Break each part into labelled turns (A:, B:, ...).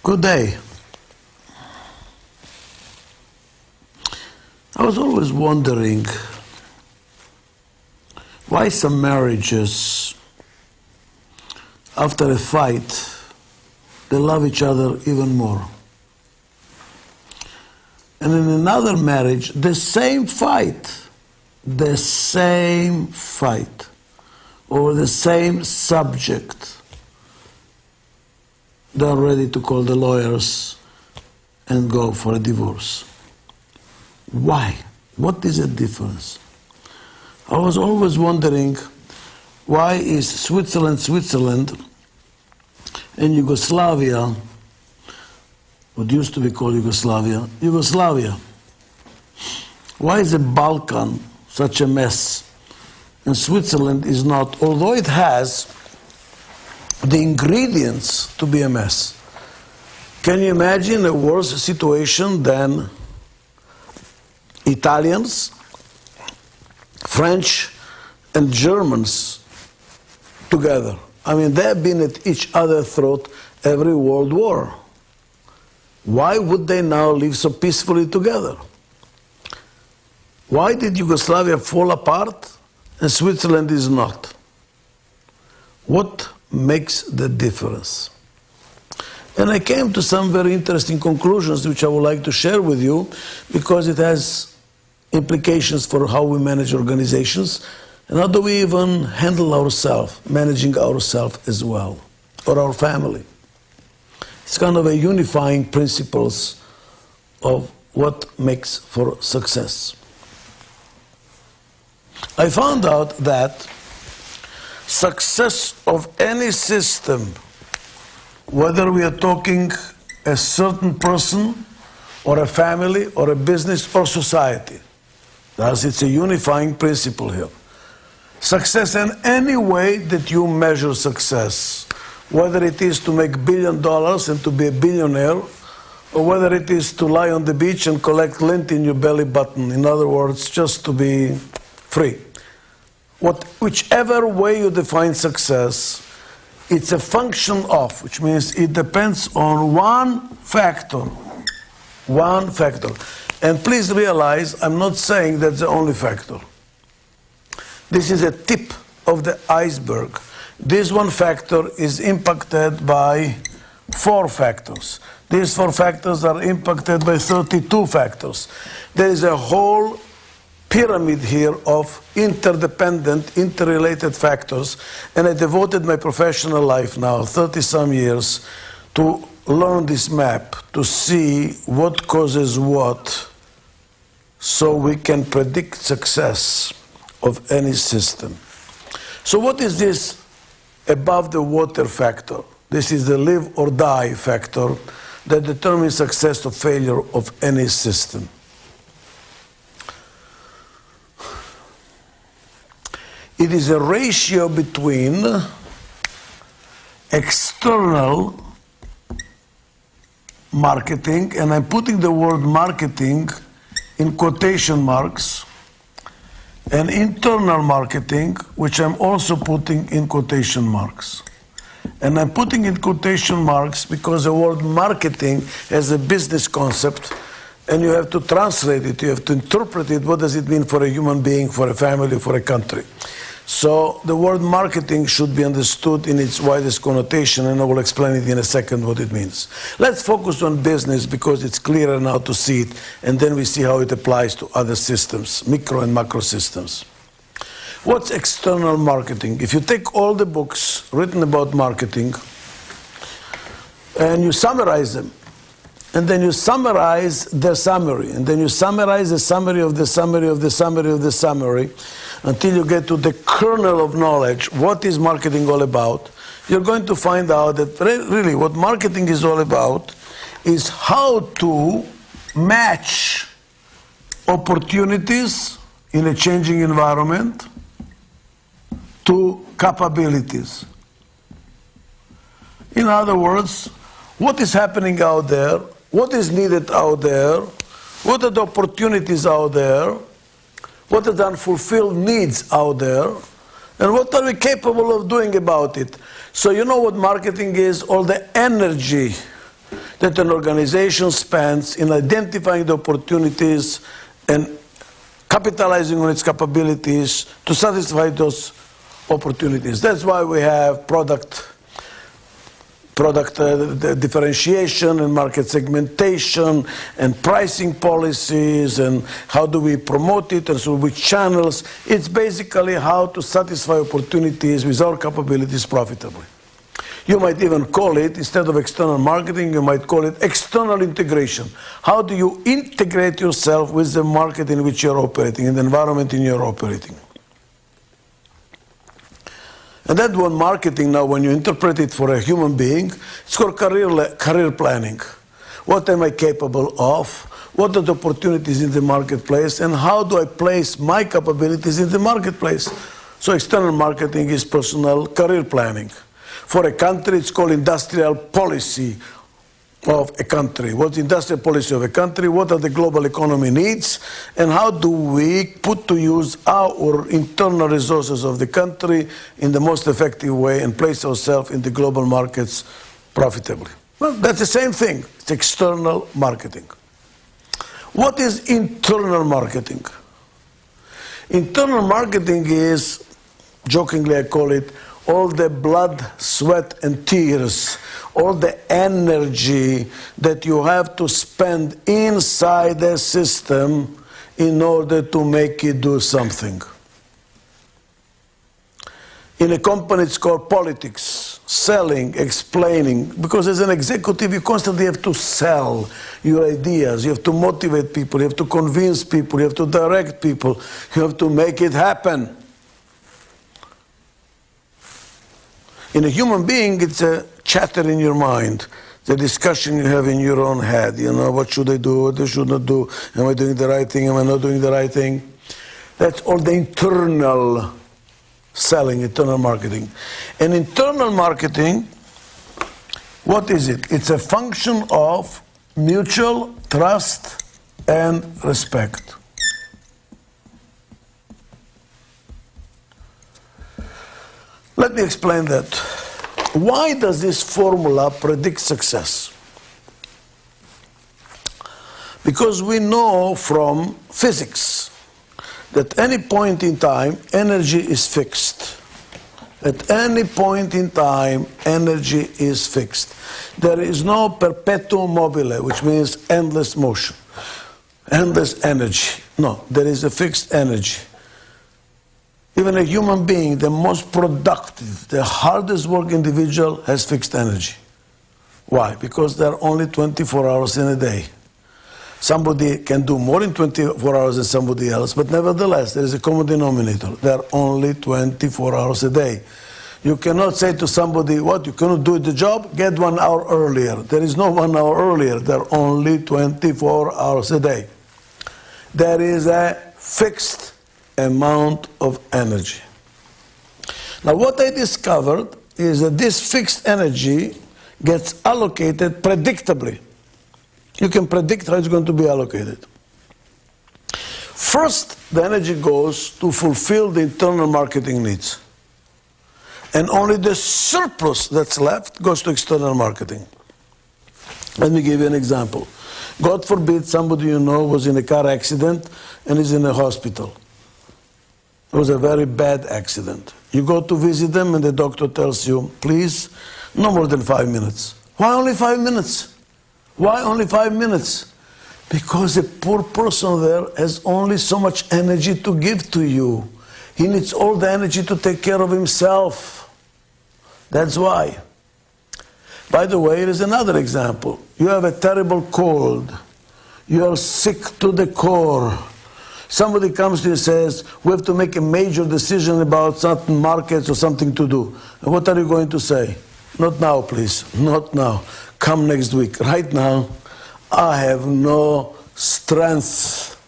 A: Good day. I was always wondering why some marriages, after a fight, they love each other even more. And in another marriage, the same fight, or the same subject, they're ready to call the lawyers and go for a divorce. Why? What is the difference? I was always wondering, why is Switzerland and Yugoslavia, what used to be called Yugoslavia? Why is the Balkan such a mess and Switzerland is not, although it has the ingredients to be a mess? Can you imagine a worse situation than Italians, French, and Germans together? I mean, they have been at each other's throat every world war. Why would they now live so peacefully together? Why did Yugoslavia fall apart and Switzerland is not? What makes the difference? And I came to some very interesting conclusions which I would like to share with you because it has implications for how we manage organizations and how do we even handle ourselves, managing ourselves as well, or our family. It's kind of a unifying principles of what makes for success. I found out that success of any system, whether we are talking a certain person or a family or a business or society, thus it's a unifying principle here. Success in any way that you measure success, whether it is to make $1 billion and to be a billionaire, or whether it is to lie on the beach and collect lint in your belly button, in other words, just to be free. Whichever way you define success, it's a function of, which means it depends on one factor. One factor. And please realize, I'm not saying that's the only factor. This is a tip of the iceberg. This one factor is impacted by 4 factors. These 4 factors are impacted by 32 factors. There is a whole pyramid here of interdependent, interrelated factors, and I devoted my professional life now, 30-some years, to learn this map, to see what causes what, so we can predict success of any system. So what is this above the water factor? This is the live or die factor that determines success or failure of any system. It is a ratio between external marketing, and I'm putting the word marketing in quotation marks, and internal marketing, which I'm also putting in quotation marks. And I'm putting in quotation marks because the word marketing has a business concept, and you have to translate it, you have to interpret it. What does it mean for a human being, for a family, for a country? So the word marketing should be understood in its widest connotation, and I will explain it in a second what it means. Let's focus on business because it's clearer now to see it, and then we see how it applies to other systems, micro and macro systems. What's external marketing? If you take all the books written about marketing and you summarize them, and then you summarize their summary, and then you summarize the summary of the summary of the summary of the summary, until you get to the kernel of knowledge, what is marketing all about, you're going to find out that really what marketing is all about is how to match opportunities in a changing environment to capabilities. In other words, what is happening out there, what is needed out there, what are the opportunities out there, what are the unfulfilled needs out there, and what are we capable of doing about it? So you know what marketing is? All the energy that an organization spends in identifying the opportunities and capitalizing on its capabilities to satisfy those opportunities. That's why we have product differentiation and market segmentation and pricing policies and how do we promote it and through which channels. It's basically how to satisfy opportunities with our capabilities profitably. You might even call it, instead of external marketing, you might call it external integration. How do you integrate yourself with the market in which you're operating, in the environment in which you're operating? And that one marketing now, when you interpret it for a human being, it's called career planning. What am I capable of? What are the opportunities in the marketplace? And how do I place my capabilities in the marketplace? So external marketing is personal career planning. For a country, it's called industrial policy of a country. What's the industrial policy of a country? What are the global economy needs? And how do we put to use our internal resources of the country in the most effective way and place ourselves in the global markets profitably? Well, that's the same thing. It's external marketing. What is internal marketing? Internal marketing is, jokingly I call it, all the blood, sweat, and tears, all the energy that you have to spend inside the system in order to make it do something. In a company, it's called politics, selling, explaining, because as an executive, you constantly have to sell your ideas. You have to motivate people, you have to convince people, you have to direct people, you have to make it happen. In a human being, it's a chatter in your mind, the discussion you have in your own head. You know, what should I do, what I should not do? Am I doing the right thing, am I not doing the right thing? That's all the internal selling, internal marketing. And internal marketing, what is it? It's a function of mutual trust and respect. Let me explain that. Why does this formula predict success? Because we know from physics that at any point in time, energy is fixed. At any point in time, energy is fixed. There is no perpetuum mobile, which means endless motion, endless energy. No, there is a fixed energy. Even a human being, the most productive, the hardest working individual has fixed energy. Why? Because there are only 24 hours in a day. Somebody can do more in 24 hours than somebody else, but nevertheless, there is a common denominator. There are only 24 hours a day. You cannot say to somebody, what, you cannot do the job? Get 1 hour earlier. There is no 1 hour earlier. There are only 24 hours a day. There is a fixed amount of energy. Now what I discovered is that this fixed energy gets allocated predictably. You can predict how it's going to be allocated. First, the energy goes to fulfill the internal marketing needs. And only the surplus that's left goes to external marketing. Let me give you an example. God forbid somebody you know was in a car accident and is in a hospital. It was a very bad accident. You go to visit them and the doctor tells you, please, no more than 5 minutes. Why only 5 minutes? Why only 5 minutes? Because the poor person there has only so much energy to give to you. He needs all the energy to take care of himself. That's why. By the way, there is another example. You have a terrible cold. You are sick to the core. Somebody comes to you and says, we have to make a major decision about certain markets or something to do. And what are you going to say? Not now, please. Not now. Come next week. Right now, I have no strength.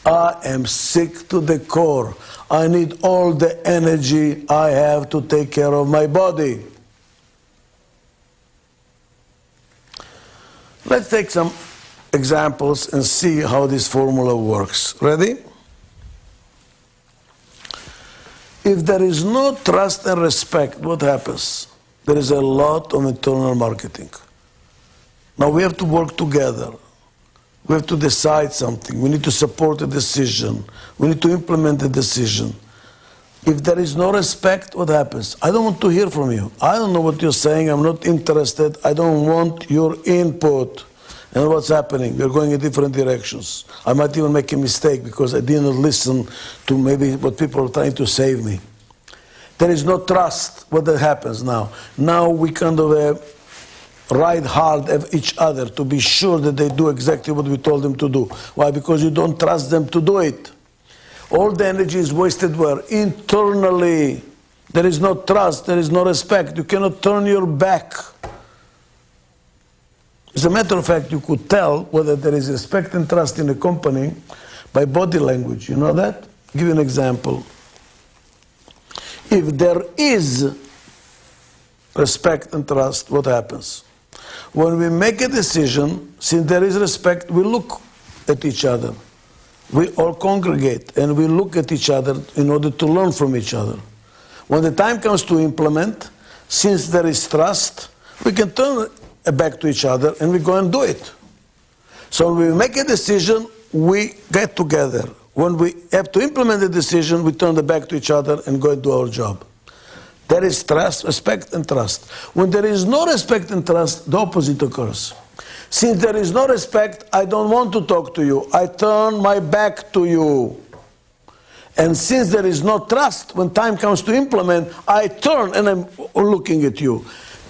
A: I am sick to the core. I need all the energy I have to take care of my body. Let's take some examples and see how this formula works. Ready? If there is no trust and respect, what happens? There is a lot of internal marketing. Now we have to work together. We have to decide something. We need to support a decision. We need to implement the decision. If there is no respect, what happens? I don't want to hear from you. I don't know what you're saying. I'm not interested. I don't want your input. And what's happening? We're going in different directions. I might even make a mistake because I didn't listen to maybe what people are trying to save me. There is no trust. What that happens now? Now we kind of ride hard at each other to be sure that they do exactly what we told them to do. Why? Because you don't trust them to do it. All the energy is wasted where? Internally. There is no trust, there is no respect. You cannot turn your back. As a matter of fact, you could tell whether there is respect and trust in a company by body language. You know that? I'll give you an example. If there is respect and trust, what happens? When we make a decision, since there is respect, we look at each other. We all congregate and we look at each other in order to learn from each other. When the time comes to implement, since there is trust, we can turn back to each other and we go and do it. So when we make a decision, we get together. When we have to implement the decision, we turn the back to each other and go and do our job. There is trust, respect, and trust. When there is no respect and trust, the opposite occurs. Since there is no respect, I don't want to talk to you. I turn my back to you. And since there is no trust, when time comes to implement, I turn and I'm looking at you.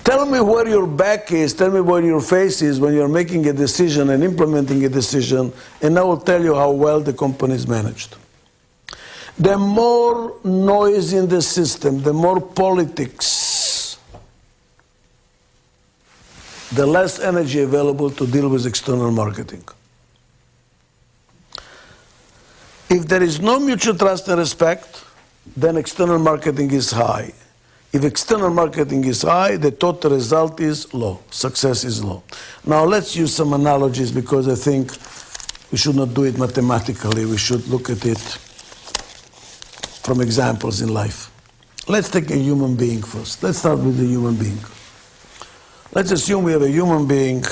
A: Tell me where your back is, tell me where your face is when you're making a decision and implementing a decision, and I will tell you how well the company is managed. The more noise in the system, the more politics, the less energy available to deal with external marketing. If there is no mutual trust and respect, then external marketing is high. If external marketing is high, the total result is low. Success is low. Now let's use some analogies because I think we should not do it mathematically. We should look at it from examples in life. Let's take a human being first. Let's start with the human being. Let's assume we have a human being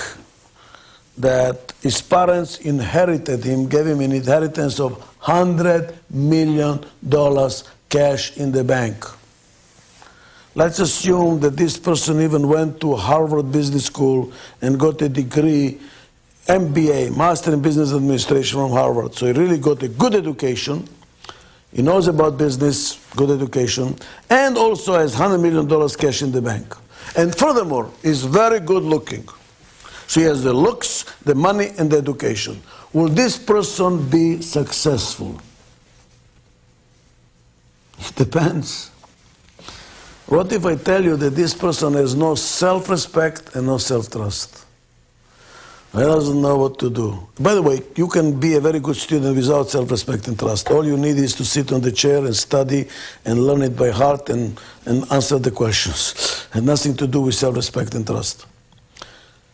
A: that his parents inherited him, gave him an inheritance of $100 million cash in the bank. Let's assume that this person even went to Harvard Business School and got a degree, MBA, Master in Business Administration from Harvard. So he really got a good education. He knows about business, good education, and also has $100 million cash in the bank. And furthermore, he's very good looking. So he has the looks, the money, and the education. Will this person be successful? It depends. What if I tell you that this person has no self-respect and no self-trust? He doesn't know what to do. By the way, you can be a very good student without self-respect and trust. All you need is to sit on the chair and study and learn it by heart and answer the questions. It has nothing to do with self-respect and trust.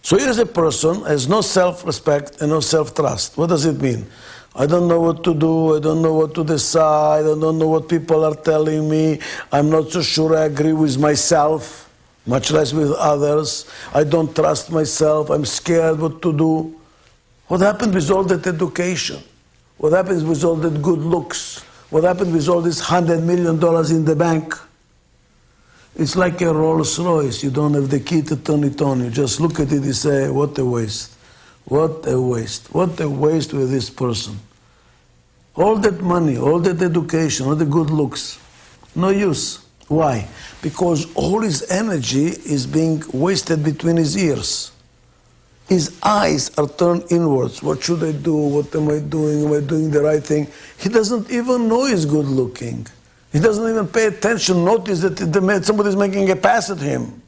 A: So here's a person who has no self-respect and no self-trust. What does it mean? I don't know what to do, I don't know what to decide, I don't know what people are telling me, I'm not so sure I agree with myself, much less with others. I don't trust myself, I'm scared what to do. What happened with all that education? What happens with all that good looks? What happened with all this $100 million in the bank? It's like a Rolls Royce. You don't have the key to turn it on. You just look at it and say, what a waste. What a waste. What a waste with this person. All that money, all that education, all the good looks, no use. Why? Because all his energy is being wasted between his ears. His eyes are turned inwards. What should I do? What am I doing? Am I doing the right thing? He doesn't even know he's good looking. He doesn't even pay attention, notice that somebody is making a pass at him.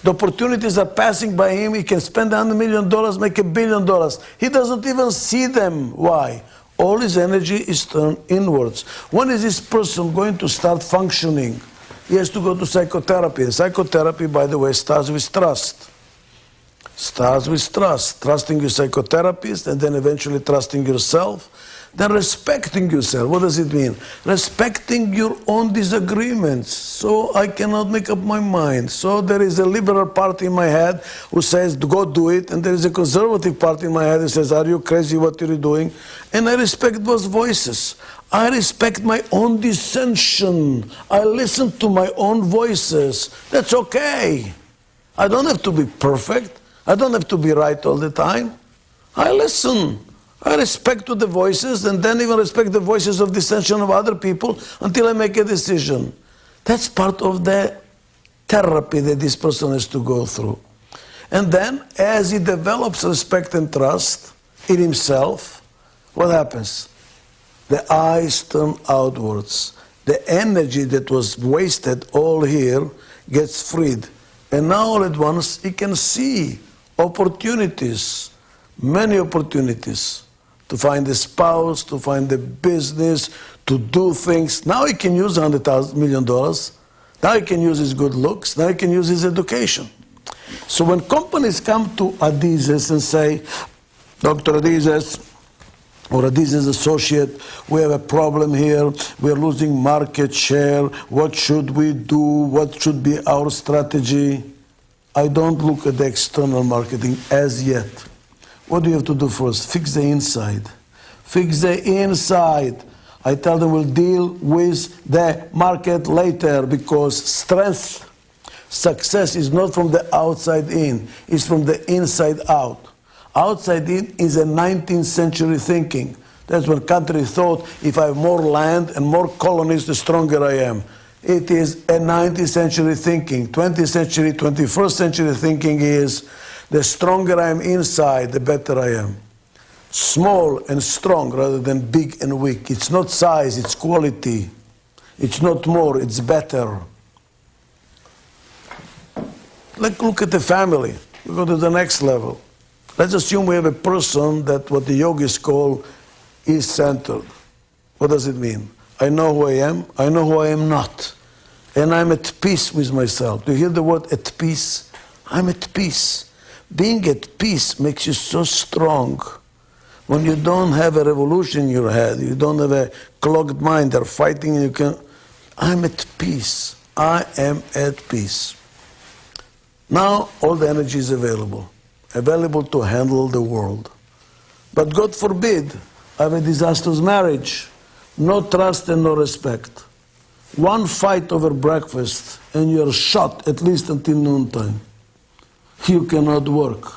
A: The opportunities are passing by him. He can spend $100 million, make $1 billion. He doesn't even see them. Why? All his energy is turned inwards. When is this person going to start functioning? He has to go to psychotherapy. And psychotherapy, by the way, starts with trust. Starts with trust. Trusting your psychotherapist and then eventually trusting yourself. Then respecting yourself, what does it mean? Respecting your own disagreements. So I cannot make up my mind. So there is a liberal party in my head who says, go do it. And there is a conservative party in my head who says, are you crazy, what are you doing? And I respect those voices. I respect my own dissension. I listen to my own voices. That's okay. I don't have to be perfect. I don't have to be right all the time. I listen. I respect to the voices and then even respect the voices of dissension of other people until I make a decision. That's part of the therapy that this person has to go through. And then as he develops respect and trust in himself, what happens? The eyes turn outwards. The energy that was wasted all here gets freed. And now all at once he can see opportunities, many opportunities, to find a spouse, to find a business, to do things. Now he can use $100 million. Now he can use his good looks. Now he can use his education. So when companies come to Adizes and say, Dr. Adizes, or Adizes associate, we have a problem here, we're losing market share, what should we do, what should be our strategy? I don't look at the external marketing as yet. What do you have to do first? Fix the inside. Fix the inside. I tell them we'll deal with the market later because strength, success is not from the outside in, it's from the inside out. Outside in is a 19th century thinking. That's when country thought if I have more land and more colonies, the stronger I am. It is a 19th century thinking. 20th century, 21st century thinking is the stronger I am inside, the better I am. Small and strong rather than big and weak. It's not size, it's quality. It's not more, it's better. Look at the family. We go to the next level. Let's assume we have a person that what the yogis call is centered. What does it mean? I know who I am, I know who I am not. And I'm at peace with myself. Do you hear the word at peace? I'm at peace. Being at peace makes you so strong. When you don't have a revolution in your head, you don't have a clogged mind, they're fighting and you can... I'm at peace. I am at peace. Now all the energy is available to handle the world. But God forbid, I have a disastrous marriage, no trust and no respect. One fight over breakfast and you're shot at least until noontime. You cannot work.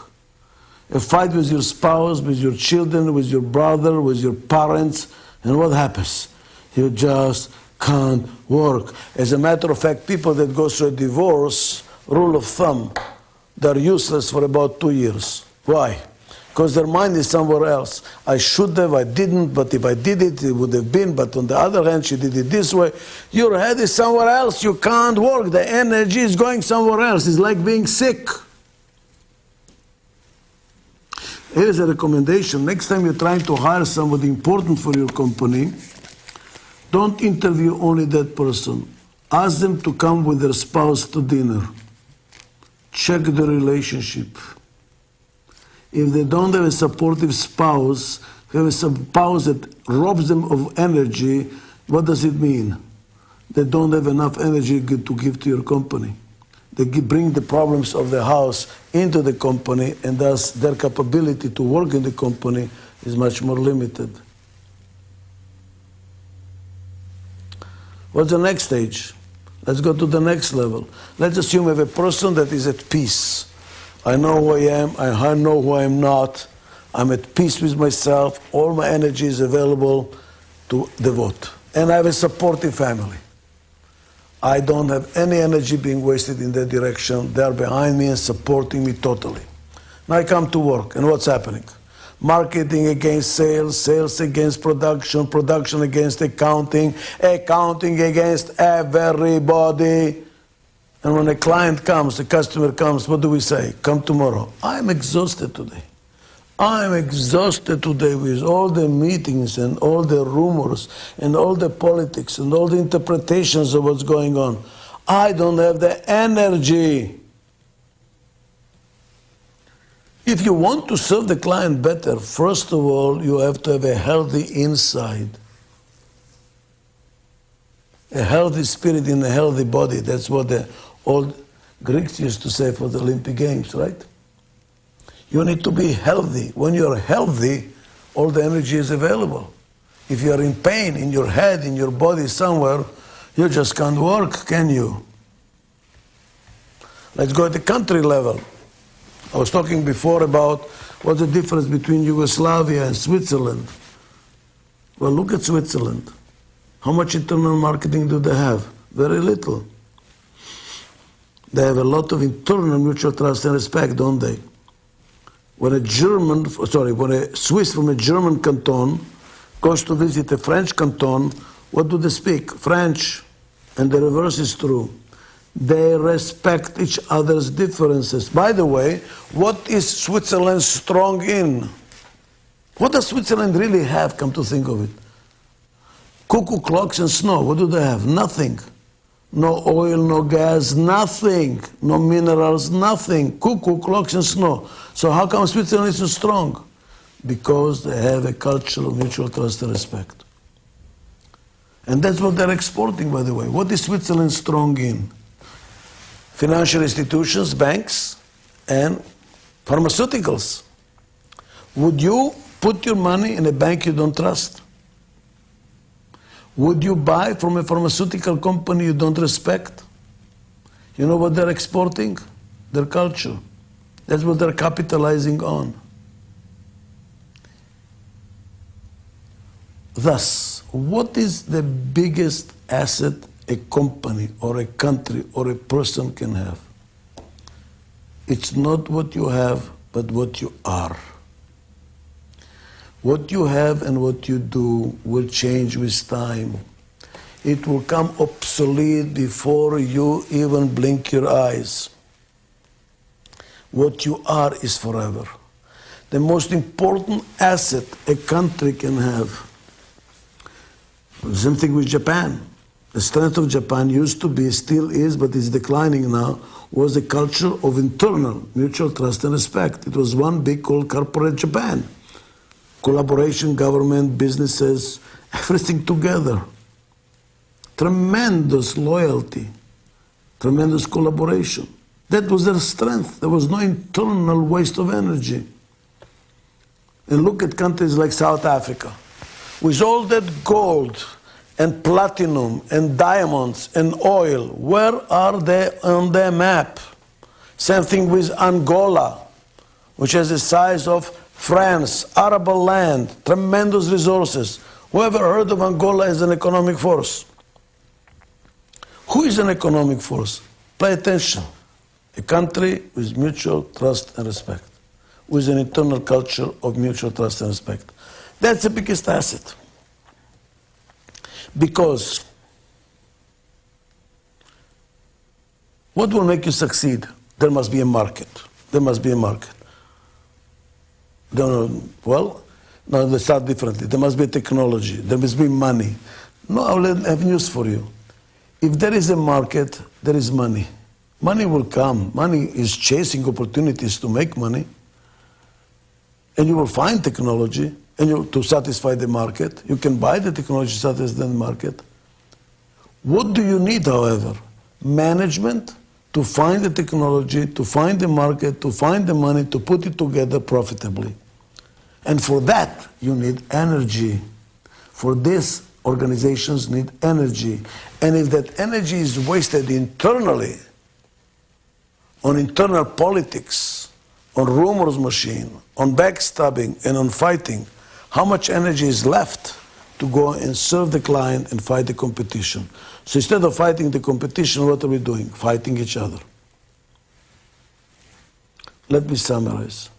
A: A fight with your spouse, with your children, with your brother, with your parents, and what happens? You just can't work. As a matter of fact, people that go through a divorce, rule of thumb, they're useless for about 2 years. Why? Because their mind is somewhere else. I should have, I didn't, but if I did it, it would have been, but on the other hand, she did it this way. Your head is somewhere else, you can't work. The energy is going somewhere else. It's like being sick. Here's a recommendation. Next time you're trying to hire somebody important for your company, don't interview only that person. Ask them to come with their spouse to dinner. Check the relationship. If they don't have a supportive spouse, they have a spouse that robs them of energy, what does it mean? They don't have enough energy to give to your company. They bring the problems of the house into the company, and thus their capability to work in the company is much more limited. What's the next stage? Let's go to the next level. Let's assume we have a person that is at peace. I know who I am, I know who I am not, I'm at peace with myself, all my energy is available to devote. And I have a supportive family. I don't have any energy being wasted in that direction. They're behind me and supporting me totally. Now I come to work, and what's happening? Marketing against sales, sales against production, production against accounting, accounting against everybody. And when a client comes, a customer comes, what do we say? Come tomorrow. I'm exhausted today. I'm exhausted today with all the meetings and all the rumors and all the politics and all the interpretations of what's going on. I don't have the energy. If you want to serve the client better, first of all, you have to have a healthy inside. A healthy spirit in a healthy body. That's what the old Greeks used to say for the Olympic Games, right? You need to be healthy. When you're healthy, all the energy is available. If you're in pain in your head, in your body somewhere, you just can't work, can you? Let's go at the country level. I was talking before about what's the difference between Yugoslavia and Switzerland. Well, look at Switzerland. How much internal marketing do they have? Very little. They have a lot of internal mutual trust and respect, don't they? When a Swiss from a German canton goes to visit a French canton, what do they speak? French. And the reverse is true. They respect each other's differences. By the way, what is Switzerland strong in? What does Switzerland really have, come to think of it? Cuckoo clocks and snow. What do they have? Nothing. No oil, no gas, nothing. No minerals, nothing. Cuckoo clocks and snow. So how come Switzerland is so strong? Because they have a culture of mutual trust and respect. And that's what they're exporting, by the way. What is Switzerland strong in? Financial institutions, banks, and pharmaceuticals. Would you put your money in a bank you don't trust? Would you buy from a pharmaceutical company you don't respect? You know what they're exporting? Their culture. That's what they're capitalizing on. Thus, what is the biggest asset a company or a country or a person can have? It's not what you have, but what you are. What you have and what you do will change with time. It will come obsolete before you even blink your eyes. What you are is forever. The most important asset a country can have. The same thing with Japan. The strength of Japan used to be, still is, but is declining now, was a culture of internal mutual trust and respect. It was one big old corporate Japan. Collaboration, government, businesses, everything together. Tremendous loyalty, tremendous collaboration. That was their strength. There was no internal waste of energy. And look at countries like South Africa. With all that gold and platinum and diamonds and oil, where are they on their map? Same thing with Angola, which has the size of France, arable land, tremendous resources. Who ever heard of Angola as an economic force? Who is an economic force? Pay attention. A country with mutual trust and respect, with an internal culture of mutual trust and respect. That's the biggest asset. Because what will make you succeed? There must be a market. There must be a market. Well, no, let's start differently. There must be technology. There must be money. No, I will have news for you. If there is a market, there is money. Money will come. Money is chasing opportunities to make money. And you will find technology to satisfy the market. You can buy the technology to satisfy the market. What do you need, however? Management to find the technology, to find the market, to find the money, to put it together profitably. And for that, you need energy. For this, organizations need energy. And if that energy is wasted internally, on internal politics, on rumors machine, on backstabbing, and on fighting, how much energy is left to go and serve the client and fight the competition? So instead of fighting the competition, what are we doing? Fighting each other. Let me summarize.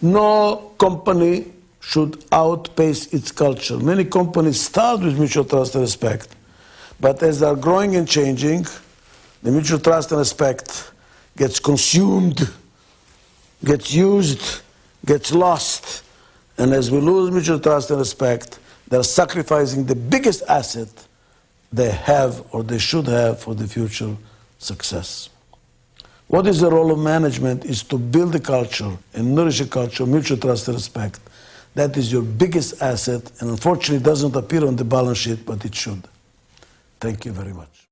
A: No company should outpace its culture. Many companies start with mutual trust and respect, but as they are growing and changing, the mutual trust and respect gets consumed, gets used, gets lost. And as we lose mutual trust and respect, they're sacrificing the biggest asset they have or they should have for the future success. What is the role of management is to build a culture and nourish a culture of mutual trust and respect. That is your biggest asset, and unfortunately it doesn't appear on the balance sheet, but it should. Thank you very much.